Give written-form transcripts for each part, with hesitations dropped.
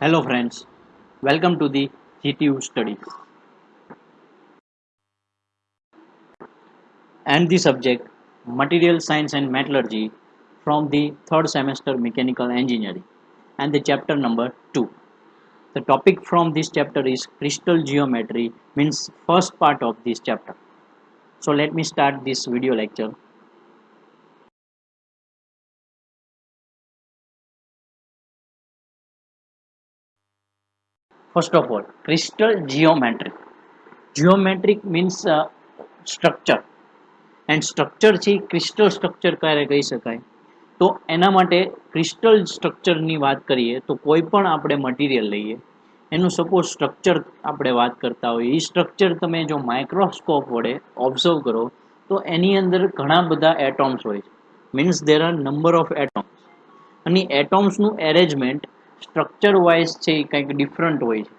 Hello friends, welcome to the GTU studies and the subject Material Science and Metallurgy from the third semester Mechanical Engineering and the chapter number 2. The topic from this chapter is crystal geometry, means first part of this chapter. So let me start this video lecture. First of all, crystal geometry. Geometric means structure and structure છે crystal structure ક્યારે કહી શકાય તો એના માટે crystal સ્ટ્રક્ચરની વાત કરીએ તો કોઈ પણ આપણે મટીરિયલ લઈએ એનું સપોઝ સ્ટ્રક્ચર આપણે વાત કરતા હોઈએ એ સ્ટ્રક્ચર તમે જો માઇક્રોસ્કોપ વડે ઓબ્ઝર્વ કરો તો એની અંદર ઘણા બધા એટોમ્સ હોય છે means there are number of એટોમ્સ અને એટોમ્સનું એરેન્જમેન્ટ સ્ટ્રક્ચર વાઇઝ છે એ કંઈક ડિફરન્ટ હોય છે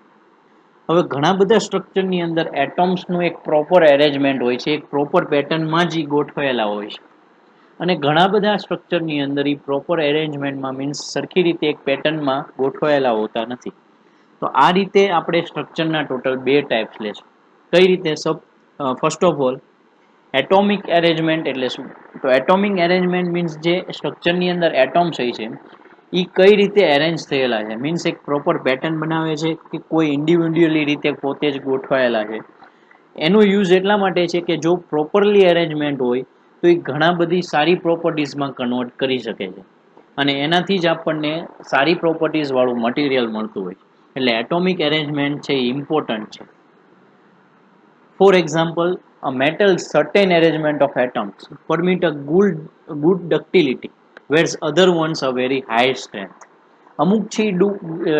હવે ઘણા બધા સ્ટ્રક્ચરની અંદર એટોમ્સનું એક પ્રોપર એરેન્જમેન્ટ હોય છે એક પ્રોપર પેટર્નમાં જ ગોઠવાયેલા હોય છે અને ઘણા બધા સ્ટ્રક્ચરની અંદર એ પ્રોપર એરેન્જમેન્ટમાં મીન્સ સરખી રીતે એક પેટર્નમાં ગોઠવાયેલા હોતા નથી તો આ રીતે આપણે સ્ટ્રક્ચરના ટોટલ બે ટાઈપ્સ લેશું કઈ રીતે first of all atomic arrangement એટલે શું તો એટોમિક એરેન્જમેન્ટ મીન્સ જે સ્ટ્રક્ચરની અંદર એટોમ્સ હોય છે એ કઈ રીતે એરેન્જ થયેલા છે મીન્સ એક પ્રોપર પેટર્ન બનાવે છે કે કોઈ ઇન્ડિવિડ્યુઅલી રીતે પોતે જ ગોઠવાયેલા છે એનો યુઝ એટલા માટે છે કે જો પ્રોપરલી એરેન્જમેન્ટ હોય તો એ ઘણા બધી સારી પ્રોપર્ટીઝમાં કન્વર્ટ કરી શકે છે અને એનાથી જ આપણને સારી પ્રોપર્ટીઝ વાળું મટીરિયલ મળતું હોય એટલે એટોમિક એરેન્જમેન્ટ છે એ ઇમ્પોર્ટન્ટ છે for example a metal certain arrangement of atoms permit a good ductility whereas other ones are very high strength અમુક છે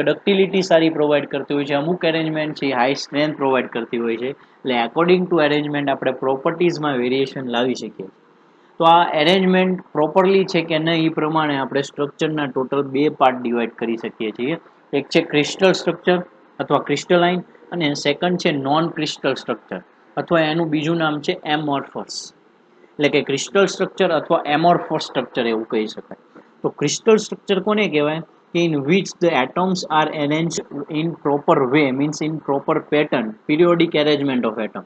ડક્ટિલિટી સારી પ્રોવાઈડ કરતી હોય છે અમુક એરેન્જમેન્ટ છે હાઈ સ્ટ્રેન્થ પ્રોવાઈડ કરતી હોય છે એટલે એકોર્ડિંગ ટુ એરેન્જમેન્ટ આપણે પ્રોપર્ટીઝમાં વેરિએશન લાવી શકીએ તો આ એરેન્જમેન્ટ પ્રોપરલી છે કે નહીં એ પ્રમાણે આપણે સ્ટ્રક્ચરના ટોટલ બે પાર્ટ ડિવાઈડ કરી શકીએ છીએ એક છે ક્રિસ્ટલ સ્ટ્રક્ચર અથવા ક્રિસ્ટલાઇન અને સેકન્ડ છે નોન ક્રિસ્ટલ સ્ટ્રક્ચર અથવા એનું બીજું નામ છે એમોર્ફસ એટલે કે ક્રિસ્ટલ સ્ટ્રક્ચર અથવા એમોર્ફસ સ્ટ્રક્ચર એવું કહી શકાય તો ક્રિસ્ટલ સ્ટ્રક્ચર કોને કહેવાય in which the atoms are arranged in proper way means in proper pattern periodic arrangement of atom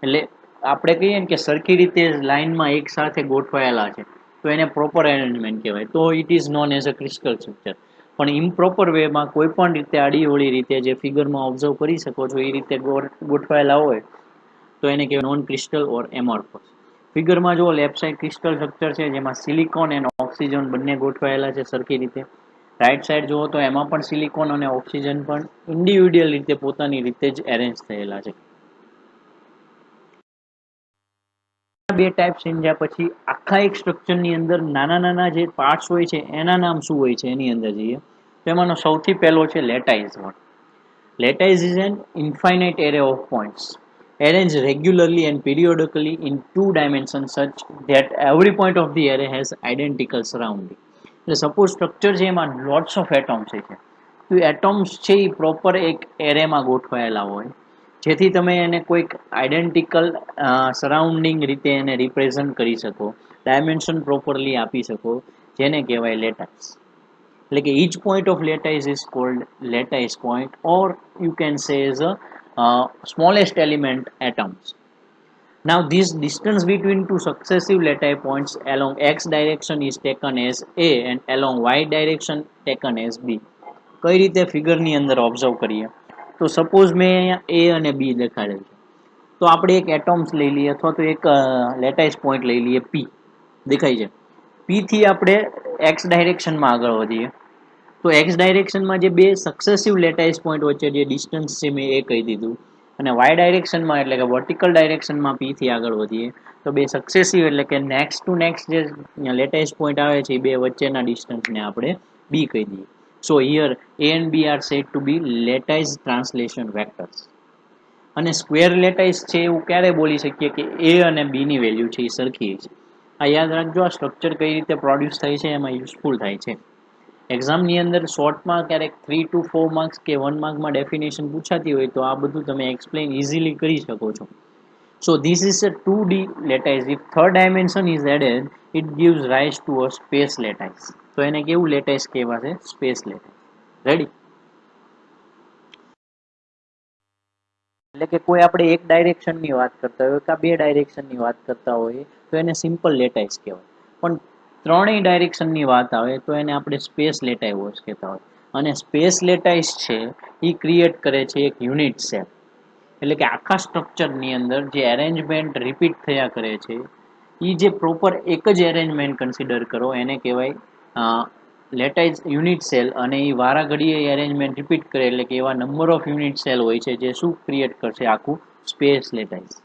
એટલે આપણે કહીએ ને કે સરખી રીતે લાઇનમાં એક સાથે ગોઠવાયેલા છે તો એને પ્રોપર એરેન્જમેન્ટ કહેવાય તો it is known as a crystal structure પણ ઇમ્પ્રોપર વેમાં કોઈ પણ રીતે આડીઅવળી રીતે જે ફિગરમાં ઓબ્ઝર્વ કરી શકો છો એ રીતે ગોઠવાયેલા હોય તો એને કહેવાય નોન ક્રિસ્ટલ ઓર એમોર્ફસ ફિગરમાં જો લેફ્ટ સાઇડ ક્રિસ્ટલ સ્ટ્રક્ચર છે જેમાં સિલિકોન અને ઓક્સિજન બંને ગોઠવાયેલા છે સરખી રીતે રાઈટ સાઈડ જુઓ તો એમાં પણ સિલિકોન અને ઓક્સિજન પણ ઇન્ડિવિડ્યુઅલ રીતે પોતાની રીતે જ એરેન્જ થયેલા છે બે ટાઈપ સમજ્યા પછી આખા એક સ્ટ્રક્ચરની અંદર નાના નાના જે પાર્ટ્સ હોય છે એના નામ શું હોય છે એની અંદર જઈએ તો એમાંનો સૌથી પહેલો છે lattice one lattice is an infinite array of points arranged regularly and periodically in two dimensions such that every point of the array has identical surrounding એટલે સપોઝ સ્ટ્રક્ચર છે એમાં લોટ્સ ઓફ એટોમ્સ છે તો એટોમ્સ છે એ પ્રોપર એક એરેમાં ગોઠવાયેલા હોય જેથી તમે એને કોઈક આઈડેન્ટિકલ સરાઉન્ડિંગ રીતે એને રિપ્રેઝન્ટ કરી શકો ડાયમેન્શન પ્રોપરલી આપી શકો જેને કહેવાય લેટાઇઝ એટલે કે each point of lattice is called lattice point or you can say as a smallest element atoms. Now this distance between two successive lattice points along x direction is taken as a and along y direction taken as b. કઈ રીતે ફિગરની અંદર observe કરીએ તો suppose મેં અહીંયા a અને b દેખાડેલ છે તો આપણે એક એટોમ્સ લઈ લઈએ અથવા તો એક લેટાઇસ પોઈન્ટ લઈ લઈએ p દેખાય છે p થી આપણે x ડાયરેક્શનમાં આગળ વધીએ તો એક્સ ડાયરેક્શનમાં જે બે સક્સેસિવ લેટાઇસ પોઈન્ટ વચ્ચે જે ડિસ્ટન્સ છે મેં એ કહી દીધું અને વાય ડાયરેક્શનમાં એટલે કે વર્ટિકલ ડાયરેક્શનમાં પી થી આગળ વધીએ તો બે સક્સેસિવ એટલે કે નેક્સ્ટ ટુ નેક્સ્ટ જે લેટાઇસ પોઈન્ટ આવે છે એ બે વચ્ચેના ડિસ્ટન્સને આપણે બી કહી દઈએ so here A and B are said to be lattice translation vectors અને સ્ક્વેર લેટાઇસ છે એવું ક્યારે બોલી શકીએ કે એ અને બી ની વેલ્યુ છે એ સરખી છે આ યાદ રાખજો આ સ્ટ્રક્ચર કઈ રીતે પ્રોડ્યુસ થાય છે એમાં યુઝફુલ થાય છે એક્ઝામની અંદર શોર્ટમાં ક્યારેક 3 to 4 માર્ક્સ કે 1 માર્કમાં ડેફિનેશન પૂછાતી હોય તો આ બધું તમે એક્સપ્લેન ઇઝીલી કરી શકો છો So this is a 2D lattice. If third dimension is added, it gives rise to a space lattice. તો એને કેવું lattice કહેવાશે? Space lattice. Ready? એટલે કે કોઈ આપણે એક ડાયરેક્શનની વાત કરતા હોય કે બે ડાયરેક્શનની વાત કરતા હોય તો એને સિમ્પલ લેટાઇસ કહેવાય. પણ ત્રણેય ડાયરેક્શનની વાત આવે તો એને આપણે સ્પેસ લેટાઇવોસ કહેતા હોય. અને સ્પેસ લેટાઇસ છે એ ક્રિએટ કરે છે એક યુનિટ સેલ. એટલે કે આખા સ્ટ્રક્ચરની અંદર જે એરેન્જમેન્ટ રિપીટ થયા કરે છે એ જે પ્રોપર એક જ એરેન્જમેન્ટ કન્સિડર કરો એને કહેવાય લેટાઇઝ યુનિટ સેલ. અને એ વારા ઘડીએ એરેન્જમેન્ટ રિપીટ કરે એટલે કે એવા નંબર ઓફ યુનિટ સેલ હોય છે જે શું ક્રિએટ કરશે? આખું સ્પેસ લેટાઇઝ,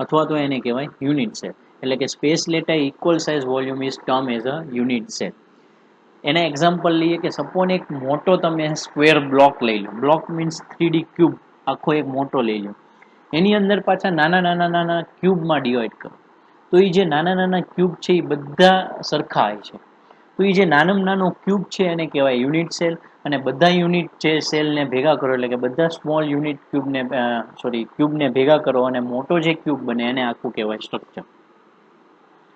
અથવા તો એને કહેવાય યુનિટ સેલ. એટલે કે space lattice equal size volume is term as a unit cell. એના એક્ઝામ્પલ લઈએ કે સપોઝ એક મોટો તમે સ્ક્વેર બ્લોક લઈ લો. બ્લોક મીન્સ 3D ક્યુબ આખો એક મોટો લઈ લો. એની અંદર પાછા નાના નાના નાના ક્યુબમાં ડિવાઈડ કરો. તો એ જે નાના નાના ક્યુબ છે એ બધા સરખા હોય છે. તો એ જે નાનામાં નાનો ક્યુબ છે એને કહેવાય યુનિટ સેલ. અને બધા યુનિટ છે સેલને ભેગા કરો એટલે કે બધા સ્મોલ યુનિટ ક્યુબને ભેગા કરો અને મોટો જે ક્યુબ બને એને આખું કહેવાય structure.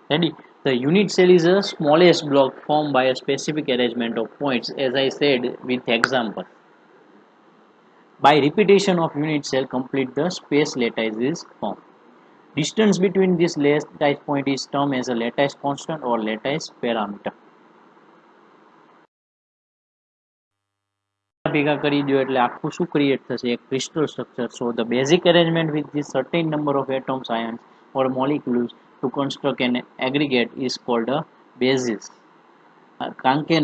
Ready? The unit cell is a smallest block formed by a specific arrangement of points, as I said with example. By repetition of unit cell complete the space lattice is formed. Distance between this lattice point is termed as a lattice constant or lattice parameter. ભેગા કરી દો એટલે આખું શું create થશે? એક crystal structure. So the basic arrangement with this certain number of atoms, ions or molecules to construct an aggregate is called a basis. કારણ કે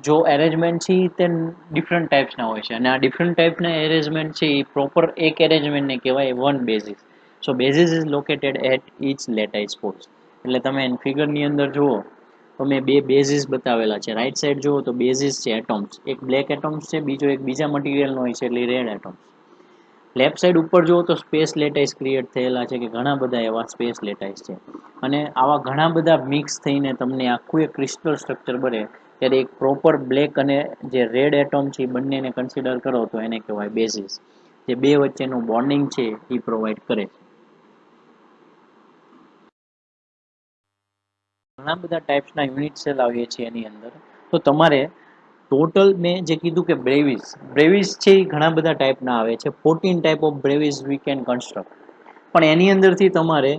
જો એરેન્જમેન્ટ છે તે ડિફરન્ટ ટાઈપ્સના હોય છે અને આ ડિફરન્ટ ટાઈપના એરેન્જમેન્ટ છે એ પ્રોપર એક એરેન્જમેન્ટને કહેવાય one basis. So basis is located at each lattice point. એટલે તમે ફિગરની અંદર જુઓ તો મેં બે બેઝિસ બતાવેલા છે. રાઈટ સાઈડ જુઓ તો બેઝિસ છે એટમ્સ. એક બ્લેક એટમ્સ છે, બીજો એક બીજા મટીરિયલનો હોય છે એટલે રેડ એટમ્સ. લેફ્ટ સાઈડ ઉપર જુઓ તો સ્પેસ લેટાઇસ ક્રિએટ થયેલા છે કે ઘણા બધા એવા સ્પેસ લેટાઇસ છે. અને આવા ઘણા બધા મિક્સ થઈને તમને આખું એક ક્રિસ્ટલ સ્ટ્રક્ચર બને ત્યારે એક પ્રોપર બ્લેક અને જે રેડ એટમ છે એ બંનેને કન્સિડર કરો તો એને કહેવાય બેઝિસ. જે બે વચ્ચેનું બોન્ડિંગ છે એ પ્રોવાઈડ કરે છે. ઘણા બધા ટાઈપ્સના યુનિટ સેલ આવીએ છીએ એની અંદર. તો તમારે ટોટલ મેં જે કીધું કે બ્રેવિસ છે એ ઘણા બધા ટાઈપના આવે છે. 14 type of Bravais we can construct. પણ એની અંદરથી તમારે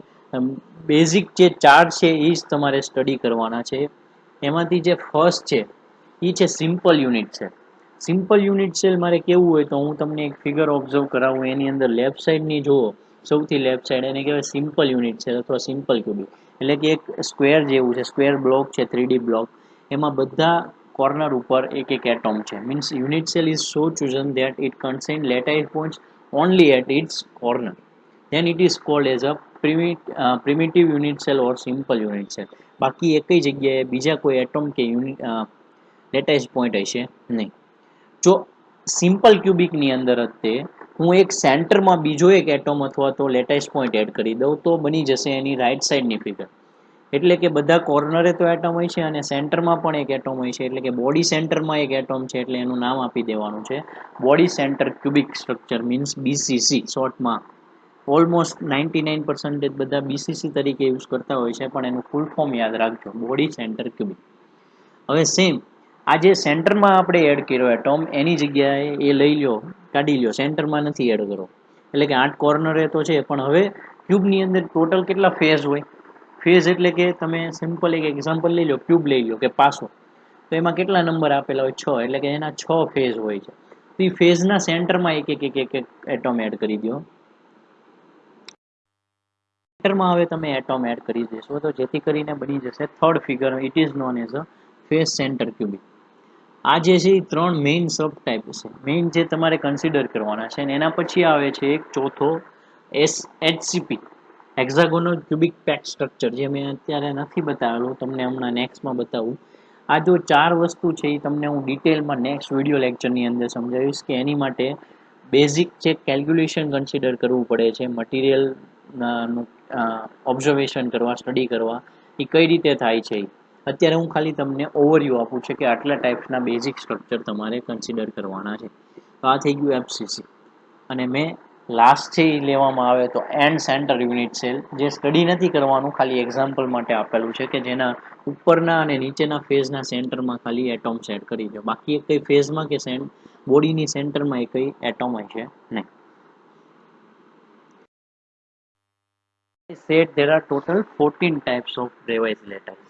બેઝિક જે 4 છે એ જ તમારે સ્ટડી કરવાના છે. એમાંથી જે ફર્સ્ટ છે એ છે simple unit cell. Simple unit cell મારે કેવું હોય તો હું તમને એક ફિગર ઓબ્ઝર્વ કરાવું. એની અંદર લેફ્ટ સાઈડની જુઓ, સૌથી લેફ્ટ સાઈડ એને કહેવાય સિમ્પલ યુનિટ સેલ અથવા સિમ્પલ ક્યુબિક. એટલે કે એક સ્ક્વેર જેવું છે, સ્ક્વેર બ્લોક છે 3D બ્લોક. એમાં બધા કોર્નર ઉપર એક એક એટમ છે. Means unit cell is so chosen that it contains lattice points only at its corner. Then it is called as a primitive unit cell or simple unit cell. બાકી એકઈ જગ્યાએ બીજા કોઈ એટમ કે lattice point હશે નહીં. જો simple ક્યુબિકની અંદર જ તે હું એક સેન્ટરમાં બીજો એક એટમ અથવા તો લેટાઇસ પોઈન્ટ એડ કરી દઉં તો બની જશે એની રાઈટ સાઈડની ફિગર. એટલે કે બધા કોર્નરે તો એટમ હોય છે અને સેન્ટરમાં પણ એક એટમ હોય છે. એટલે કે બોડી સેન્ટરમાં એક એટમ છે એટલે એનું નામ આપી દેવાનું છે body centre cubic structure, means BCC શોર્ટમાં. ઓલમોસ્ટ 99% બધા BCC તરીકે યુઝ કરતા હોય છે, પણ એનું ફૂલ ફોર્મ યાદ રાખજો, બોડી સેન્ટર ક્યુબિક. હવે સેમ આ જે સેન્ટરમાં આપણે એડ કર્યો એટમ એની જગ્યાએ એ લઈ લો, કાઢી લો, સેન્ટરમાં નથી એડ કરો. એટલે કે 8 કોર્નરે તો છે, પણ હવે ક્યુબની અંદર ટોટલ કેટલા ફેઝ હોય? ફેઝ એટલે કે તમે સિમ્પલ એક એક્ઝામ્પલ લઈ લો, ક્યુબ લઈ લો કે પાસો, તો એમાં કેટલા નંબર આપેલા હોય? 6. એટલે કે એના 6 ફેઝ હોય છે. તો એ ફેઝના સેન્ટરમાં એક એક એક એક એટમ એડ કરી દો. સેન્ટરમાં હવે તમે એટમ એડ કરી દેશો તો જેથી કરીને બની જશે third figure. It is known as a phase centre cubic. આ જે છે એ 3 મેઇન સબ ટાઈપ છે, મેઇન જે તમારે કન્સિડર કરવાના છે. અને એના પછી આવે છે એક ચોથો HCP, hexagonal cubic pack structure, જે મેં અત્યારે નથી બતાવેલું, તમને હમણાં નેક્સ્ટમાં બતાવું. આ જો 4 વસ્તુ છે એ તમને હું ડિટેલમાં નેક્સ્ટ વિડીયો લેક્ચરની અંદર સમજાવીશ કે એની માટે બેઝિક જે કેલ્ક્યુલેશન કન્સિડર કરવું પડે છે, મટીરિયલનું ઓબ્ઝર્વેશન કરવા, સ્ટડી કરવા, એ કઈ રીતે થાય છે. અત્યારે હું ખાલી તમને ઓવરવ્યૂ આપું છું કે આટલા ટાઈપ્સના બેઝિક સ્ટ્રક્ચર તમારે કન્સિડર કરવાના છે. તો આ થઈ ગયું FCC. અને મેં લાસ્ટ છે એ લેવામાં આવે તો એન્ડ સેન્ટર યુનિટ સેલ, જે સ્ટડી નથી કરવાનું, ખાલી એક્ઝામ્પલ માટે આપેલું છે કે જેના ઉપરના અને નીચેના ફેઝના સેન્ટરમાં ખાલી એટમ સેટ કરી દો, બાકી એક કઈ ફેઝમાં કે બોડીની સેન્ટરમાં એ કઈ એટમ હશે નહીં. Said there are total 14 types of Brevise letters.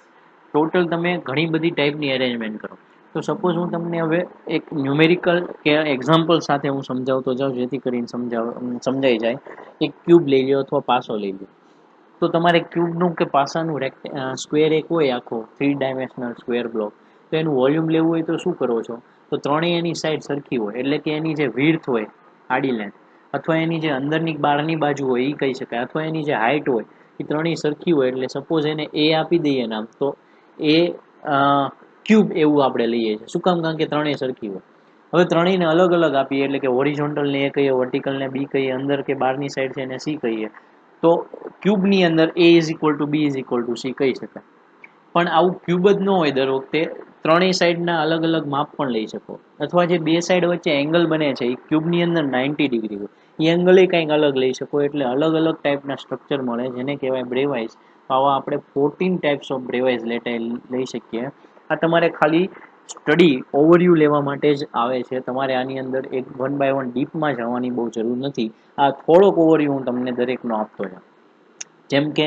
Total તમે ઘણી બધી ટાઈપની અરેન્જમેન્ટ કરો. તો સપોઝ હું તમને હવે એક ન્યુમેરિકલ કે એક્ઝામ્પલ સાથે હું સમજાવતો જાઉં, જેથી કરીને સમજાઈ જાય. એક ક્યુબ લઈ લો અથવા પાસો લઈ લો. તો તમારે ક્યુબનું કે પાસાનું સ્ક્વેર એક હોય આખો 3 ડાયમેન્શનલ સ્ક્વેર બ્લોક, તો એનું વોલ્યુમ લેવું હોય તો શું કરો છો? તો ત્રણેય એની સાઈડ સરખી હોય, એટલે કે એની જે વિડ્થ હોય આડી લેન્થ, અથવા એની જે અંદરની બહારની બાજુ હોય એ કહી શકાય, અથવા એની જે હાઇટ હોય એ ત્રણેય સરખી હોય. એટલે સપોઝ એને એ આપી દઈએ નામ, તો એ ક્યુબ એવું આપણે લઈએ છીએ. શું કામ? કારણ કે ત્રણેય સરખી હોય. હવે ત્રણેયને અલગ અલગ આપીએ, એટલે કે હોરિઝોન્ટલને એ કહીએ, વર્ટિકલને બી કહીએ, અંદર કે બહારની સાઈડ છે એને સી કહીએ, તો ક્યુબની અંદર A is equal to B is equal to C કહી શકાય. પણ આવું ક્યુબ જ ન હોય દર વખતે, ત્રણેય સાઈડના અલગ અલગ માપ પણ લઈ શકો. અથવા જે બે સાઈડ વચ્ચે એંગલ બને છે એ ક્યુબની અંદર 90 ડિગ્રી હોય, એ એંગલ કંઈક અલગ લઈ શકો. એટલે અલગ અલગ ટાઈપના સ્ટ્રક્ચર મળે, જેને કહેવાય બ્રેવાઇઝ. આવા આપણે 14 ટાઈપ્સ ઓફ બ્રેવાઇઝ લઈ શકીએ. આ તમારે ખાલી સ્ટડી ઓવરવ્યૂ લેવા માટે જ આવે છે. તમારે આની અંદર એક 1 બાય 1 ડીપમાં જવાની બહુ જરૂર નથી. આ થોડોક ઓવરવ્યૂ હું તમને દરેકનો આપતો જાઉં. જેમ કે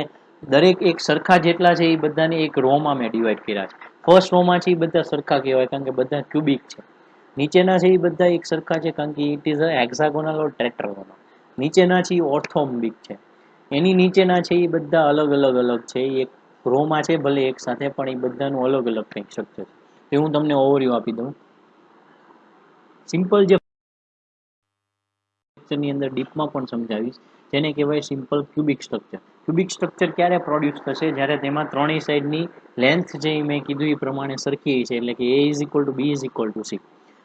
દરેક એક સરખા જેટલા છે એ બધાને એક રોમાં મેં ડિવાઈડ કર્યા છે. ફર્સ્ટ રોમાં છે એ બધા સરખા કહેવાય, કારણ કે બધા ક્યુબિક છે. નીચેના છે એ બધા એક સરખા છે, કારણ કે ઇટ ઇઝ અ હેક્સાગોનલ ઓર ટેટ્રાગોનલ. નીચેના છે એ ઓર્થોમ્બિક છે. એની નીચેના છે એ બધા અલગ અલગ છે. એક રોમાં છે ભલે એક સાથે, પણ એ બધાનું અલગ અલગ કંઈક સ્ટ્રક્ચર છે. એ હું તમને ઓવરવ્યૂ આપી દઉં. સિમ્પલ જે ની અંદર ડીપમાં પણ સમજાવીશ, જેને કહેવાય simple cubic structure. Cubic structure ક્યારે પ્રોડ્યુસ થશે? જ્યારે તેમાં ત્રણેય સાઈડની લેન્થ જે મેં કીધું એ પ્રમાણે સરખી છે, એટલે કે A is equal to B is equal to C.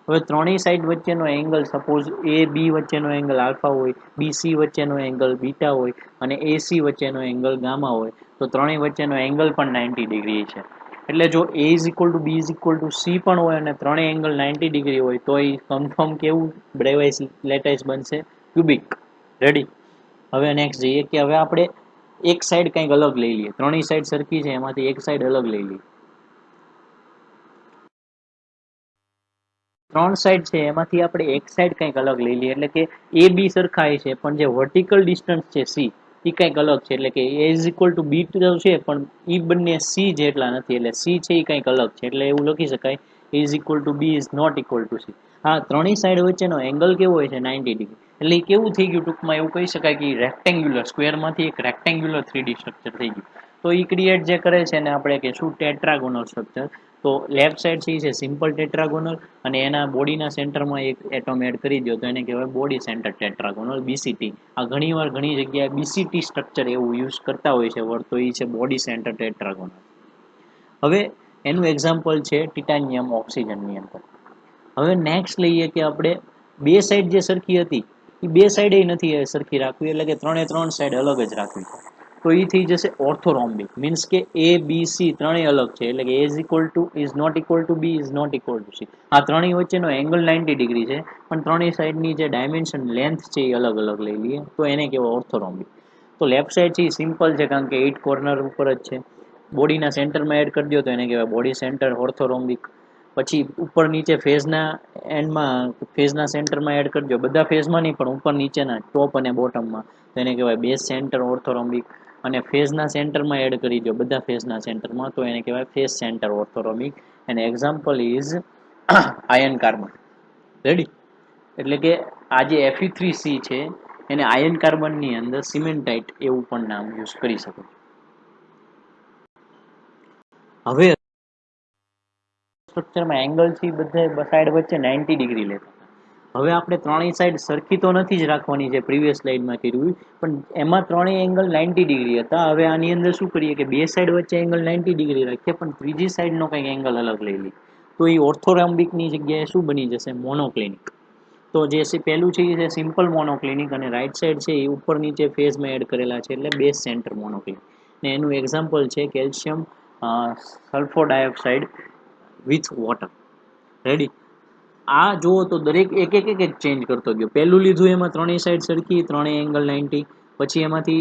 હવે ત્રણેય સાઈડ વચ્ચેનો એંગલ, સપોઝ એ બી વચ્ચેનો એંગલ આલ્ફા હોય, બી સી વચ્ચેનો એંગલ બીટા હોય, અને એ સી વચ્ચેનો એંગલ ગામા હોય, તો ત્રણેય વચ્ચેનો એંગલ પણ 90 ડિગ્રી છે. એટલે જો A is equal to B is equal to C પણ હોય અને ત્રણેય એંગલ 90 ડિગ્રી હોય, તો એ કન્ફર્મ કેવું બ્રેવાઇઝ લેટાઇસ બનશે? ક્યુબિક. રેડી? હવે નેક્સ્ટ જઈએ કે હવે આપણે એક સાઈડ કંઈક અલગ લઈ લઈએ. ત્રણેય સાઈડ સરખી છે, એમાંથી એક સાઈડ અલગ લઈ લઈએ. ત્રણ સાઈડ છે એમાંથી આપણે એક સાઈડ કંઈક અલગ લઈ લઈએ, એટલે કે એ બી સરખાય છે, પણ જે વર્ટિકલ ડિસ્ટન્સ છે સી એ કંઈક અલગ છે. એટલે કે એ ઇઝ ઇક્વલ ટુ બી છે, પણ એ બંને સી જેટલા નથી. એટલે સી છે એ કંઈક અલગ છે. એટલે એવું લખી શકાય is equal to B is not equal to C. હા, ત્રણેય સાઈડ વચ્ચેનો એંગલ કેવો હોય છે? 90 ડિગ્રી. એટલે એ કેવું થઈ ગયું? ટૂંકમાં એવું કહી શકાય કે રેક્ટેન્ગ્યુલર સ્ક્વેરમાંથી એક રેક્ટેન્ગ્યુલર 3D સ્ટ્રક્ચર થઈ ગયું. તો એ ક્રિએટ જે કરે છે ને આપણે કહીશું ટેટ્રાગોનલ સ્ટ્રક્ચર. તો લેફ્ટ સાઈડ છે એ છે સિમ્પલ ટેટ્રાગોનલ, અને એના બોડીના સેન્ટરમાં એક એટમ એડ કરી દો તો એને કહેવાય બોડી સેન્ટર ટેટ્રાગોનલ, બીસીટી. આ ઘણીવાર ઘણી જગ્યાએ બીસીટી સ્ટ્રક્ચર એવું યુઝ કરતા હોય છે વર્ડ, તો એ છે બોડી સેન્ટર ટેટ્રાગોનલ. હવે એનું એક્ઝામ્પલ છે ટિટાનિયમ ઓક્સિજનની અંદર. હવે નેક્સ્ટ લઈએ કે આપણે બે સાઈડ જે સરખી હતી એ બે સાઈડ નથી સરખી રાખવી, એટલે કે ત્રણ સાઈડ અલગ જ રાખવી. તો એ થઈ જશે ઓર્થોરોમ્બિક. મીન્સ કે એ બી સી ત્રણેય અલગ છે, એટલે કે A is equal to is not equal to B is not equal to C. આ ત્રણેય વચ્ચેનો એંગલ 90 ડિગ્રી છે, પણ ત્રણેય સાઈડની જે ડાયમેન્શન લેન્થ છે એ અલગ અલગ લઈ લઈએ, તો એને કહેવાય ઓર્થોરોમ્બિક. તો લેફ્ટ સાઈડ છે એ સિમ્પલ છે, કારણ કે 8 કોર્નર ઉપર જ છે. બોડીના સેન્ટરમાં એડ કરી દો તો એને કહેવાય બોડી સેન્ટર ઓર્થોરોમ્બિક. પછી ઉપર નીચે ફેઝના એન્ડમાં ફેઝના સેન્ટરમાં એડ કરજો, બધા ફેઝમાં નહીં પણ ઉપર નીચેના ટોપ અને બોટમમાં, તો એને કહેવાય બેઝ સેન્ટર ઓર્થોરોમ્બિક. અને ફેઝના સેન્ટરમાં એડ કરી દો બધા ફેઝના સેન્ટરમાં, તો એને કહેવાય ફેઝ સેન્ટર ઓર્થોરોમ્બિક. અને example is iron carbon. Ready? એટલે કે આ જે Fe3C છે એને આયન કાર્બનની અંદર સિમેન્ટાઇટ એવું પણ નામ યુઝ કરી શકો. હવે સ્ટ્રક્ચરમાં એંગલ છે બધા સાઈડ વચ્ચે 90 ડિગ્રી લેતા. હવે આપણે ત્રણેય સાઈડ સરખી તો નથી જ રાખવાની, જે પ્રીવિયસ સ્લાઇડમાં કર્યું, પણ એમાં ત્રણેય એંગલ 90 ડિગ્રી હતા. હવે આની અંદર શું કરીએ કે બે સાઈડ વચ્ચે એંગલ 90 ડિગ્રી રાખીએ, પણ ત્રીજી સાઈડનો કંઈક એંગલ અલગ લઈ લઈએ. તો એ ઓર્થોરોમ્બિકની જગ્યાએ શું બની જશે? મોનોક્લિનિક. તો જે પહેલું છે એ સિમ્પલ મોનોક્લિનિક, અને રાઈટ સાઈડ છે એ ઉપર નીચે ફેઝમાં એડ કરેલા છે, એટલે બેઝ સેન્ટર મોનોક્લિનિક. ને એનું એક્ઝામ્પલ છે calcium sulphur dioxide with water. Ready? આ જુઓ તો દરેક એક એક એક એક ચેન્જ કરતો ગયો. પહેલું લીધું એમાં ત્રણેય સાઈડ સરખી, ત્રણેય એંગલ 90. પછી એમાંથી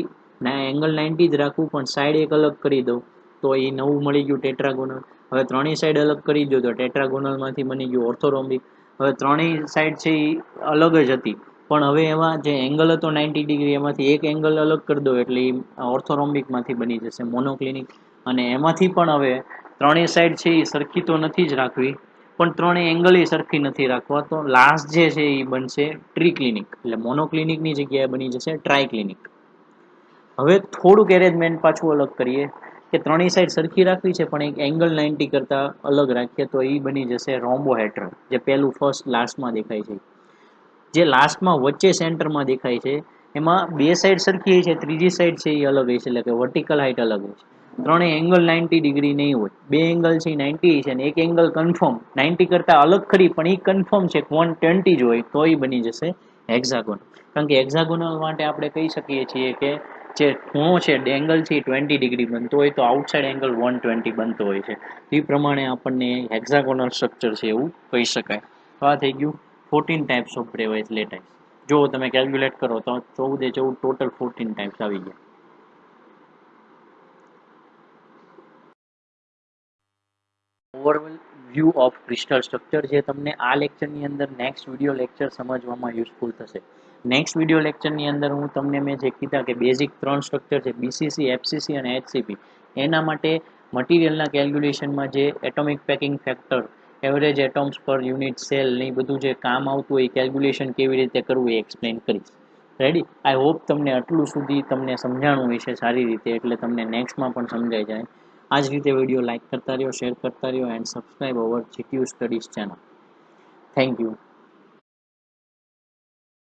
એંગલ 90 જ રાખવું પણ સાઈડ એક અલગ કરી દઉં તો એ નવું મળી ગયું ટેટ્રાગોનલ. હવે ત્રણેય સાઈડ અલગ કરી દો તો ટેટ્રાગોનલમાંથી બની ગયું ઓર્થોરોમ્બિક. હવે ત્રણેય સાઈડ છે એ અલગ જ હતી પણ હવે એમાં જે એંગલ હતો 90 ડિગ્રી એમાંથી એક એંગલ અલગ કરી દો એટલે એ ઓર્થોરોમ્બિકમાંથી બની જશે મોનોક્લિનિક. અને એમાંથી પણ હવે ત્રણેય સાઈડ છે એ સરખી તો નથી જ રાખવી પણ ત્રણેય એંગલ એ સરખી નથી રાખવા, તો લાસ્ટ જે છે એ બનશે ટ્રીક્લિનિક. એટલે મોનોક્લિનિકની જગ્યાએ બની જશે ટ્રાયક્લિનિક. હવે થોડુંક એરેન્જમેન્ટ પાછું અલગ કરીએ કે ત્રણેય સાઈડ સરખી રાખવી છે પણ એક એંગલ 90 કરતા અલગ રાખીએ તો એ બની જશે રોમ્બોહેડ્રલ, જે પેલું ફર્સ્ટ લાસ્ટમાં દેખાય છે. જે લાસ્ટમાં વચ્ચે સેન્ટરમાં દેખાય છે એમાં બે સાઈડ સરખી છે, ત્રીજી સાઈડ છે એ અલગ હશે, એટલે કે વર્ટિકલ હાઇટ અલગ હશે. ત્રણેય એંગલ 90 ડિગ્રી નહીં હોય, બે એંગલ છે 90 છે અને એક એંગલ કન્ફર્મ 90 કરતા અલગ ખરી પણ એ કન્ફર્મ છે 120 જ હોય તો એ બની જશે હેક્ઝાગોન. કારણ કે હેક્ઝાગોનલ માટે આપણે કહી શકીએ છીએ કે જે ખૂણો છે એંગલ છે 20 ડિગ્રી બનતો હોય તો આઉટસાઇડ એંગલ 120 બનતો હોય છે. એ પ્રમાણે આપણને હેક્ઝાગોનલ સ્ટ્રક્ચર છે એવું કહી શકાય. તો આ થઈ ગયું 14 ટાઈપ્સ ઓફ બ્રેવાઇઝ લેટાઇસ. જો તમે કેલ્ક્યુલેટ કરો તો 14 એ 14 ટોટલ 14 ટાઈપ્સ આવી ગયા. Overall view of crystal structure જે તમને આ લેક્ચરની અંદર નેક્સ્ટ વિડીયો લેક્ચર સમજવામાં યુઝફુલ થશે. નેક્સ્ટ વિડીયો લેક્ચરની અંદર હું તમને મેં જે કીધા કે બેઝિક 3 સ્ટ્રક્ચર છે બીસીસી, એફસીસી અને એચસીપી, એના માટે મટીરિયલના કેલ્ક્યુલેશનમાં જે એટોમિક પેકિંગ ફેક્ટર, એવરેજ એટોમ્સ પર યુનિટ સેલ ને બધું જે કામ આવતું હોય કેલ્ક્યુલેશન કેવી રીતે કરવું એ એક્સપ્લેન કરીશ. રેડી? આઈ હોપ તમને આટલું સુધી તમને સમજાણું હશે સારી રીતે, એટલે તમને નેક્સ્ટમાં પણ સમજાઈ જાય. આ જ રીતે વિડીયો લાઇક કરતા રહ્યો, શેર કરતા રહ્યો and subscribe hour GTU studies channel. Thank you.